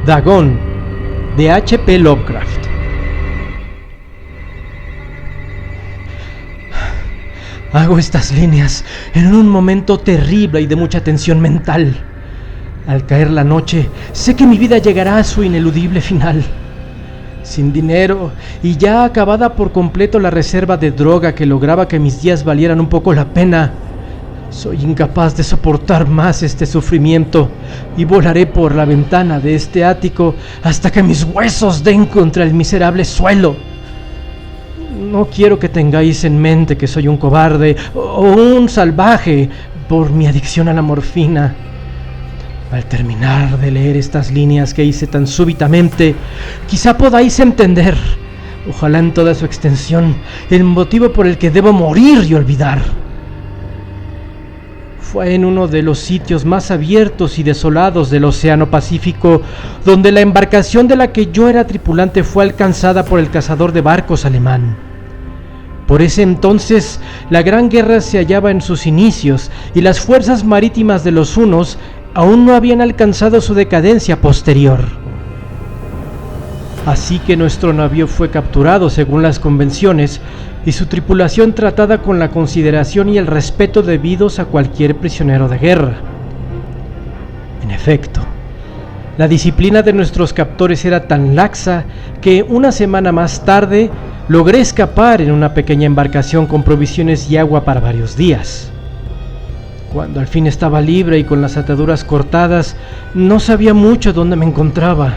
Dagón, de H.P. Lovecraft. Hago estas líneas en un momento terrible y de mucha tensión mental. Al caer la noche, sé que mi vida llegará a su ineludible final. Sin dinero y ya acabada por completo la reserva de droga que lograba que mis días valieran un poco la pena, soy incapaz de soportar más este sufrimiento y volaré por la ventana de este ático hasta que mis huesos den contra el miserable suelo. No quiero que tengáis en mente que soy un cobarde o un salvaje por mi adicción a la morfina. Al terminar de leer estas líneas que hice tan súbitamente, quizá podáis entender, ojalá en toda su extensión, el motivo por el que debo morir y olvidar. Fue en uno de los sitios más abiertos y desolados del Océano Pacífico donde la embarcación de la que yo era tripulante fue alcanzada por el cazador de barcos alemán. Por ese entonces, la Gran Guerra se hallaba en sus inicios y las fuerzas marítimas de los hunos aún no habían alcanzado su decadencia posterior. Así que nuestro navío fue capturado según las convenciones y su tripulación tratada con la consideración y el respeto debidos a cualquier prisionero de guerra. En efecto, la disciplina de nuestros captores era tan laxa que una semana más tarde logré escapar en una pequeña embarcación con provisiones y agua para varios días. Cuando al fin estaba libre y con las ataduras cortadas, no sabía mucho dónde me encontraba.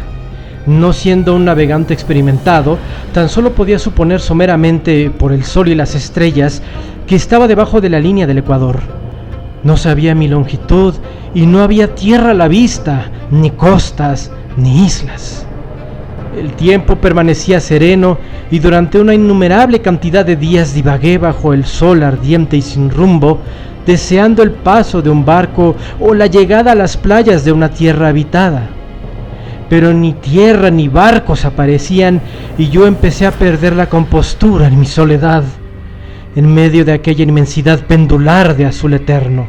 No siendo un navegante experimentado, tan solo podía suponer someramente, por el sol y las estrellas, que estaba debajo de la línea del Ecuador. No sabía mi longitud y no había tierra a la vista, ni costas, ni islas. El tiempo permanecía sereno y durante una innumerable cantidad de días divagué bajo el sol ardiente y sin rumbo, deseando el paso de un barco o la llegada a las playas de una tierra habitada. Pero ni tierra ni barcos aparecían y yo empecé a perder la compostura en mi soledad, en medio de aquella inmensidad pendular de azul eterno.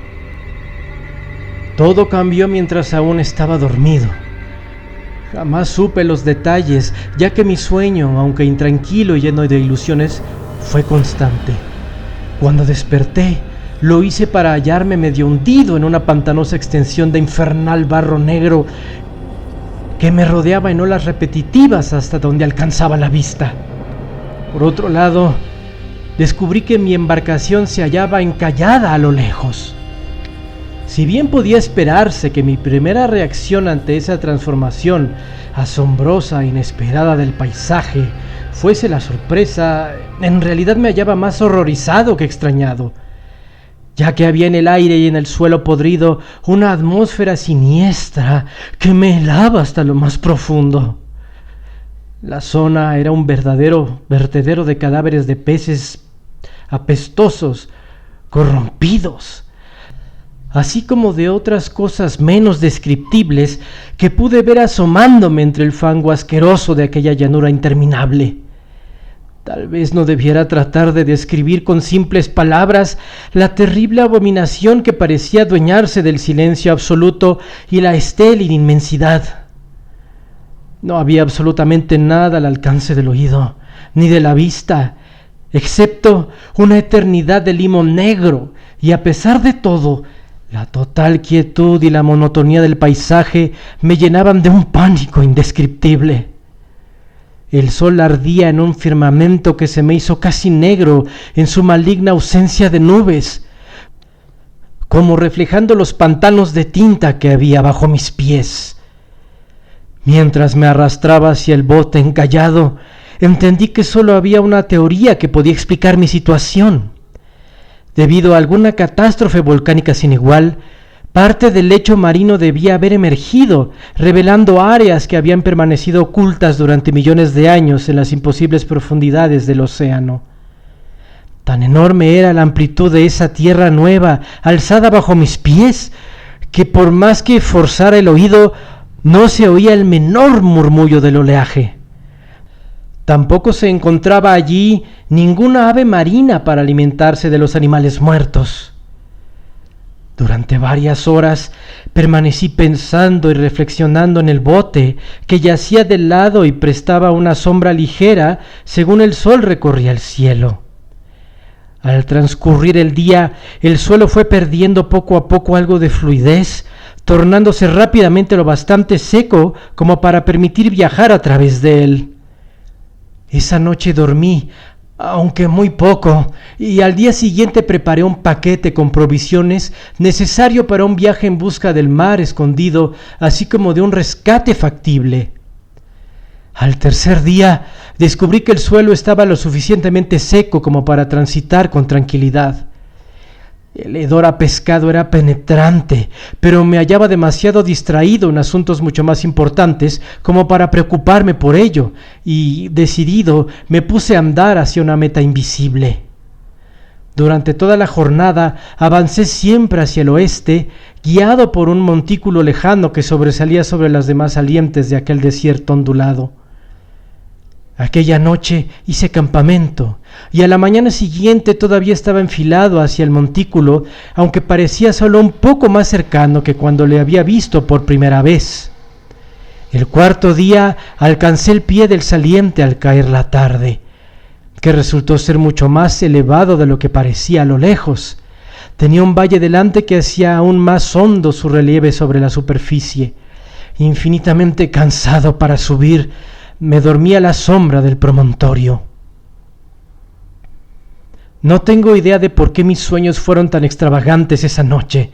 Todo cambió mientras aún estaba dormido. Jamás supe los detalles, ya que mi sueño, aunque intranquilo y lleno de ilusiones, fue constante. Cuando desperté, lo hice para hallarme medio hundido en una pantanosa extensión de infernal barro negro que me rodeaba en olas repetitivas hasta donde alcanzaba la vista. Por otro lado, descubrí que mi embarcación se hallaba encallada a lo lejos. Si bien podía esperarse que mi primera reacción ante esa transformación asombrosa e inesperada del paisaje fuese la sorpresa, en realidad me hallaba más horrorizado que extrañado, ya que había en el aire y en el suelo podrido una atmósfera siniestra que me helaba hasta lo más profundo. La zona era un verdadero vertedero de cadáveres de peces apestosos, corrompidos, así como de otras cosas menos descriptibles que pude ver asomándome entre el fango asqueroso de aquella llanura interminable. Tal vez no debiera tratar de describir con simples palabras la terrible abominación que parecía adueñarse del silencio absoluto y la estéril inmensidad. No había absolutamente nada al alcance del oído, ni de la vista, excepto una eternidad de limo negro, y a pesar de todo, la total quietud y la monotonía del paisaje me llenaban de un pánico indescriptible. El sol ardía en un firmamento que se me hizo casi negro en su maligna ausencia de nubes, como reflejando los pantanos de tinta que había bajo mis pies. Mientras me arrastraba hacia el bote encallado, entendí que solo había una teoría que podía explicar mi situación. Debido a alguna catástrofe volcánica sin igual, parte del lecho marino debía haber emergido, revelando áreas que habían permanecido ocultas durante millones de años en las imposibles profundidades del océano. Tan enorme era la amplitud de esa tierra nueva, alzada bajo mis pies, que por más que forzara el oído, no se oía el menor murmullo del oleaje. Tampoco se encontraba allí ninguna ave marina para alimentarse de los animales muertos. Durante varias horas permanecí pensando y reflexionando en el bote, que yacía de lado y prestaba una sombra ligera según el sol recorría el cielo. Al transcurrir el día, el suelo fue perdiendo poco a poco algo de fluidez, tornándose rápidamente lo bastante seco como para permitir viajar a través de él. Esa noche dormí, aunque muy poco, y al día siguiente preparé un paquete con provisiones necesario para un viaje en busca del mar escondido, así como de un rescate factible. Al tercer día descubrí que el suelo estaba lo suficientemente seco como para transitar con tranquilidad. El hedor a pescado era penetrante, pero me hallaba demasiado distraído en asuntos mucho más importantes como para preocuparme por ello, y decidido me puse a andar hacia una meta invisible. Durante toda la jornada avancé siempre hacia el oeste, guiado por un montículo lejano que sobresalía sobre las demás salientes de aquel desierto ondulado. Aquella noche hice campamento, y a la mañana siguiente todavía estaba enfilado hacia el montículo, aunque parecía solo un poco más cercano que cuando le había visto por primera vez. El cuarto día alcancé el pie del saliente al caer la tarde, que resultó ser mucho más elevado de lo que parecía a lo lejos. Tenía un valle delante que hacía aún más hondo su relieve sobre la superficie. Infinitamente cansado para subir, me dormí a la sombra del promontorio. No tengo idea de por qué mis sueños fueron tan extravagantes esa noche,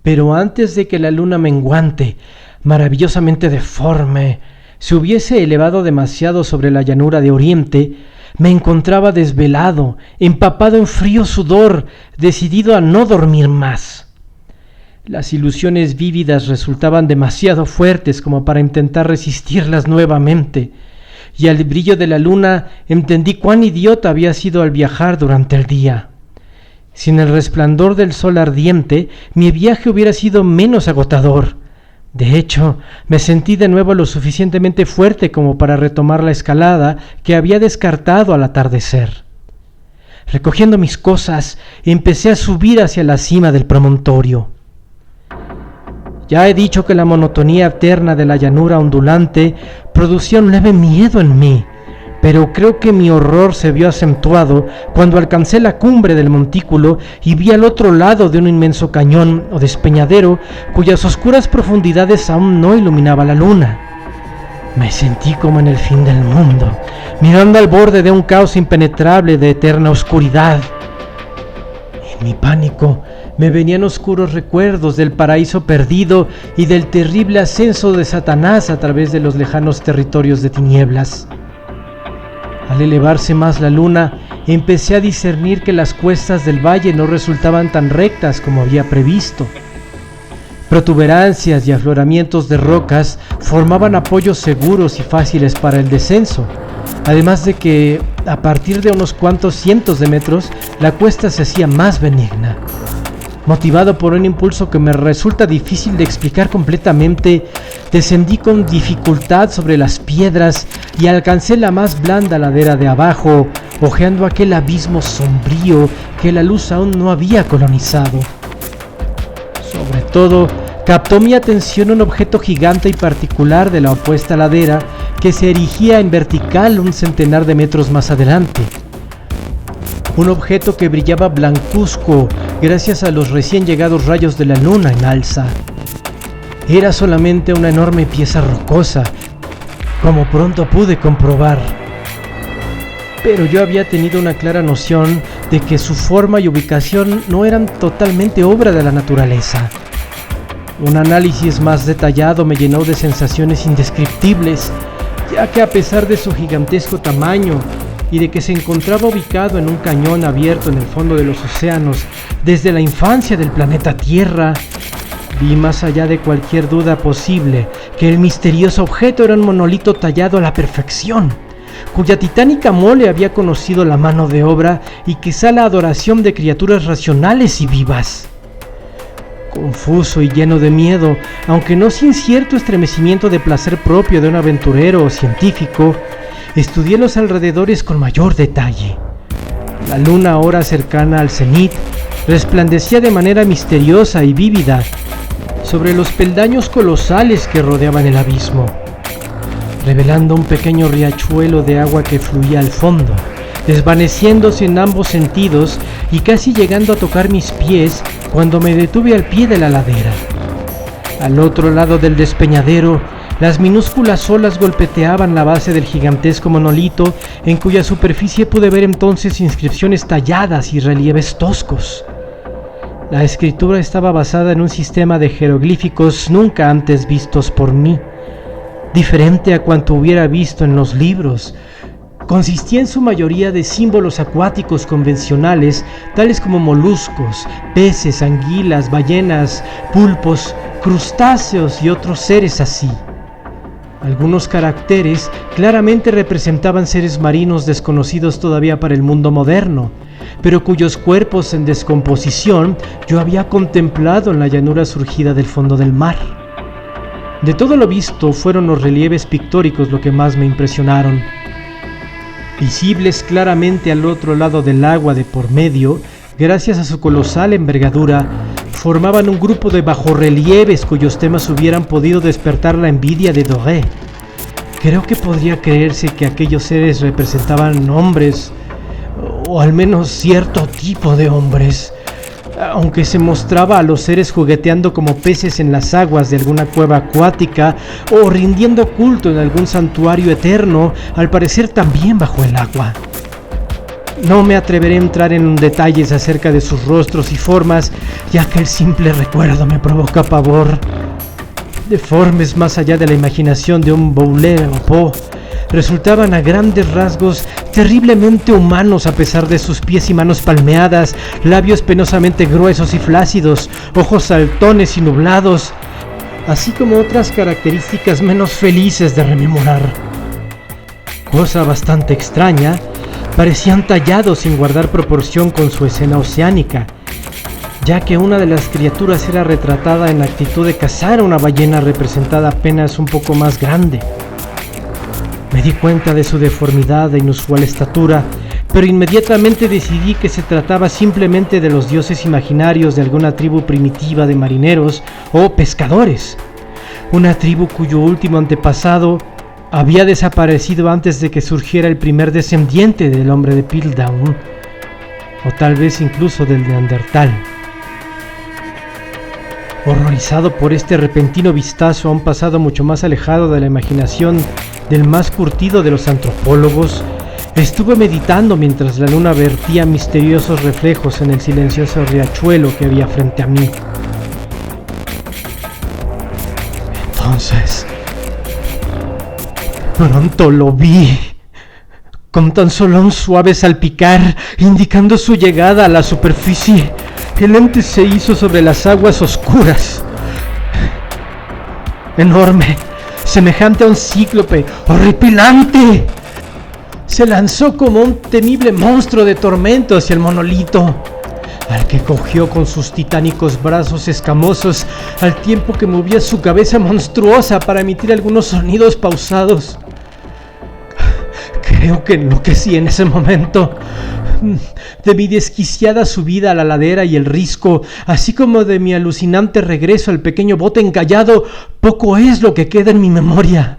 pero antes de que la luna menguante, maravillosamente deforme, se hubiese elevado demasiado sobre la llanura de Oriente, me encontraba desvelado, empapado en frío sudor, decidido a no dormir más. Las ilusiones vívidas resultaban demasiado fuertes como para intentar resistirlas nuevamente, y al brillo de la luna entendí cuán idiota había sido al viajar durante el día. Sin el resplandor del sol ardiente, mi viaje hubiera sido menos agotador. De hecho, me sentí de nuevo lo suficientemente fuerte como para retomar la escalada que había descartado al atardecer. Recogiendo mis cosas, empecé a subir hacia la cima del promontorio. Ya he dicho que la monotonía eterna de la llanura ondulante producía un leve miedo en mí, pero creo que mi horror se vio acentuado cuando alcancé la cumbre del montículo y vi al otro lado de un inmenso cañón o despeñadero cuyas oscuras profundidades aún no iluminaba la luna. Me sentí como en el fin del mundo, mirando al borde de un caos impenetrable de eterna oscuridad. En mi pánico me venían oscuros recuerdos del paraíso perdido y del terrible ascenso de Satanás a través de los lejanos territorios de tinieblas. Al elevarse más la luna, empecé a discernir que las cuestas del valle no resultaban tan rectas como había previsto. Protuberancias y afloramientos de rocas formaban apoyos seguros y fáciles para el descenso, además de que, a partir de unos cuantos cientos de metros, la cuesta se hacía más benigna. Motivado por un impulso que me resulta difícil de explicar completamente, descendí con dificultad sobre las piedras y alcancé la más blanda ladera de abajo, hojeando aquel abismo sombrío que la luz aún no había colonizado. Sobre todo, captó mi atención un objeto gigante y particular de la opuesta ladera que se erigía en vertical un centenar de metros más adelante. Un objeto que brillaba blancuzco gracias a los recién llegados rayos de la luna en alza. Era solamente una enorme pieza rocosa, como pronto pude comprobar. Pero yo había tenido una clara noción de que su forma y ubicación no eran totalmente obra de la naturaleza. Un análisis más detallado me llenó de sensaciones indescriptibles, ya que a pesar de su gigantesco tamaño y de que se encontraba ubicado en un cañón abierto en el fondo de los océanos desde la infancia del planeta Tierra, vi más allá de cualquier duda posible que el misterioso objeto era un monolito tallado a la perfección, cuya titánica mole había conocido la mano de obra y quizá la adoración de criaturas racionales y vivas. Confuso y lleno de miedo, aunque no sin cierto estremecimiento de placer propio de un aventurero o científico, estudié los alrededores con mayor detalle. La luna, ahora cercana al cenit, resplandecía de manera misteriosa y vívida sobre los peldaños colosales que rodeaban el abismo, revelando un pequeño riachuelo de agua que fluía al fondo, desvaneciéndose en ambos sentidos y casi llegando a tocar mis pies cuando me detuve al pie de la ladera. Al otro lado del despeñadero, las minúsculas olas golpeteaban la base del gigantesco monolito, en cuya superficie pude ver entonces inscripciones talladas y relieves toscos. La escritura estaba basada en un sistema de jeroglíficos nunca antes vistos por mí, diferente a cuanto hubiera visto en los libros. Consistía en su mayoría de símbolos acuáticos convencionales, tales como moluscos, peces, anguilas, ballenas, pulpos, crustáceos y otros seres así. Algunos caracteres claramente representaban seres marinos desconocidos todavía para el mundo moderno, pero cuyos cuerpos en descomposición yo había contemplado en la llanura surgida del fondo del mar. De todo lo visto, fueron los relieves pictóricos lo que más me impresionaron. Visibles claramente al otro lado del agua de por medio, gracias a su colosal envergadura, formaban un grupo de bajorrelieves cuyos temas hubieran podido despertar la envidia de Doré. Creo que podría creerse que aquellos seres representaban hombres, o al menos cierto tipo de hombres, aunque se mostraba a los seres jugueteando como peces en las aguas de alguna cueva acuática o rindiendo culto en algún santuario eterno, al parecer también bajo el agua. No me atreveré a entrar en detalles acerca de sus rostros y formas, ya que el simple recuerdo me provoca pavor. Deformes más allá de la imaginación de un Baudelaire o Poe, resultaban a grandes rasgos terriblemente humanos a pesar de sus pies y manos palmeadas, labios penosamente gruesos y flácidos, ojos saltones y nublados, así como otras características menos felices de rememorar. Cosa bastante extraña, parecían tallados sin guardar proporción con su escena oceánica, ya que una de las criaturas era retratada en actitud de cazar a una ballena representada apenas un poco más grande. Me di cuenta de su deformidad e inusual estatura, pero inmediatamente decidí que se trataba simplemente de los dioses imaginarios de alguna tribu primitiva de marineros o pescadores, una tribu cuyo último antepasado había desaparecido antes de que surgiera el primer descendiente del hombre de Piltdown, o tal vez incluso del Neandertal. Horrorizado por este repentino vistazo a un pasado mucho más alejado de la imaginación del más curtido de los antropólogos, estuve meditando mientras la luna vertía misteriosos reflejos en el silencioso riachuelo que había frente a mí. Entonces, pronto lo vi, con tan solo un suave salpicar indicando su llegada a la superficie. El ente se hizo sobre las aguas oscuras, enorme, semejante a un cíclope, horripilante. Se lanzó como un temible monstruo de tormento hacia el monolito, al que cogió con sus titánicos brazos escamosos, al tiempo que movía su cabeza monstruosa para emitir algunos sonidos pausados. Creo que enloquecí en ese momento. De mi desquiciada subida a la ladera y el risco, así como de mi alucinante regreso al pequeño bote encallado, poco es lo que queda en mi memoria.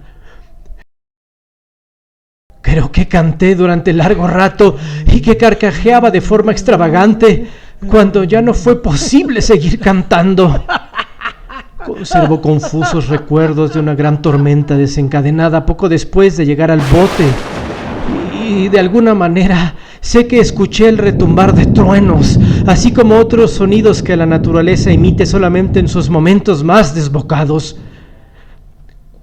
Creo que canté durante largo rato y que carcajeaba de forma extravagante cuando ya no fue posible seguir cantando. Conservo confusos recuerdos de una gran tormenta desencadenada poco después de llegar al bote, y de alguna manera sé que escuché el retumbar de truenos, así como otros sonidos que la naturaleza emite solamente en sus momentos más desbocados.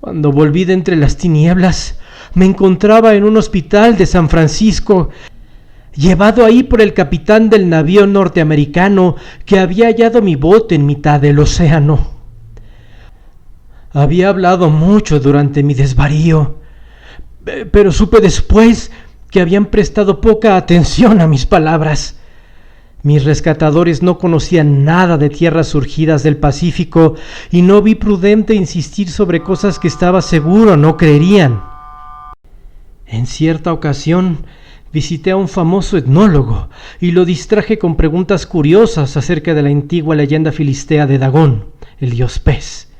Cuando volví de entre las tinieblas, me encontraba en un hospital de San Francisco, llevado ahí por el capitán del navío norteamericano que había hallado mi bote en mitad del océano. Había hablado mucho durante mi desvarío, pero supe después que habían prestado poca atención a mis palabras. Mis rescatadores no conocían nada de tierras surgidas del Pacífico y no vi prudente insistir sobre cosas que estaba seguro no creerían. En cierta ocasión Visité a un famoso etnólogo y lo distraje con preguntas curiosas acerca de la antigua leyenda filistea de Dagón, el dios pez.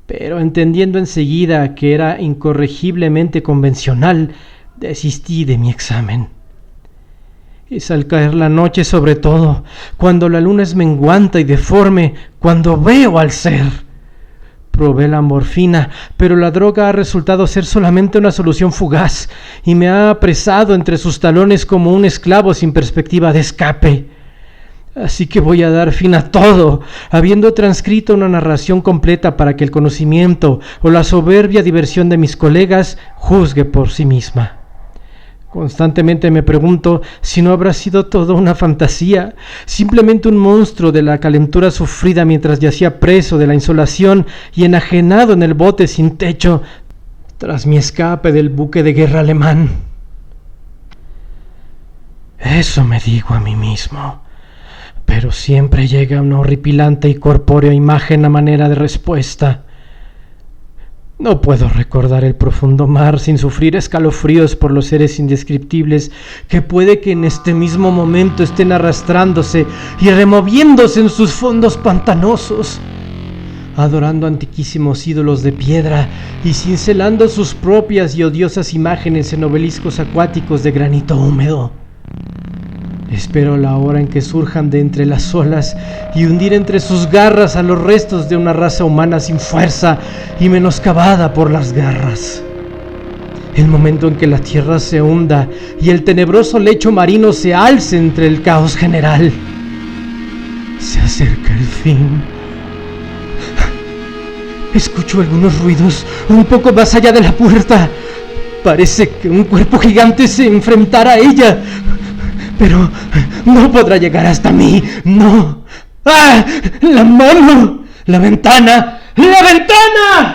Pero entendiendo enseguida que era incorregiblemente convencional, desistí de mi examen. Es al caer la noche, sobre todo, cuando la luna es menguanta y deforme, cuando veo al ser. Probé la morfina, pero la droga ha resultado ser solamente una solución fugaz y me ha apresado entre sus talones como un esclavo sin perspectiva de escape. Así que voy a dar fin a todo, habiendo transcrito una narración completa para que el conocimiento o la soberbia diversión de mis colegas juzgue por sí misma. Constantemente me pregunto si no habrá sido todo una fantasía, simplemente un monstruo de la calentura sufrida mientras yacía preso de la insolación y enajenado en el bote sin techo tras mi escape del buque de guerra alemán. Eso me digo a mí mismo, pero siempre llega una horripilante y corpórea imagen a manera de respuesta. No puedo recordar el profundo mar sin sufrir escalofríos por los seres indescriptibles que puede que en este mismo momento estén arrastrándose y removiéndose en sus fondos pantanosos, adorando antiquísimos ídolos de piedra y cincelando sus propias y odiosas imágenes en obeliscos acuáticos de granito húmedo. Espero la hora en que surjan de entre las olas y hundir entre sus garras a los restos de una raza humana sin fuerza y menoscabada por las garras. El momento en que la tierra se hunda y el tenebroso lecho marino se alce entre el caos general. Se acerca el fin. Escucho algunos ruidos un poco más allá de la puerta. Parece que un cuerpo gigante se enfrentará a ella. Pero no podrá llegar hasta mí, no. ¡Ah! ¡La mano! ¡La ventana! ¡La ventana!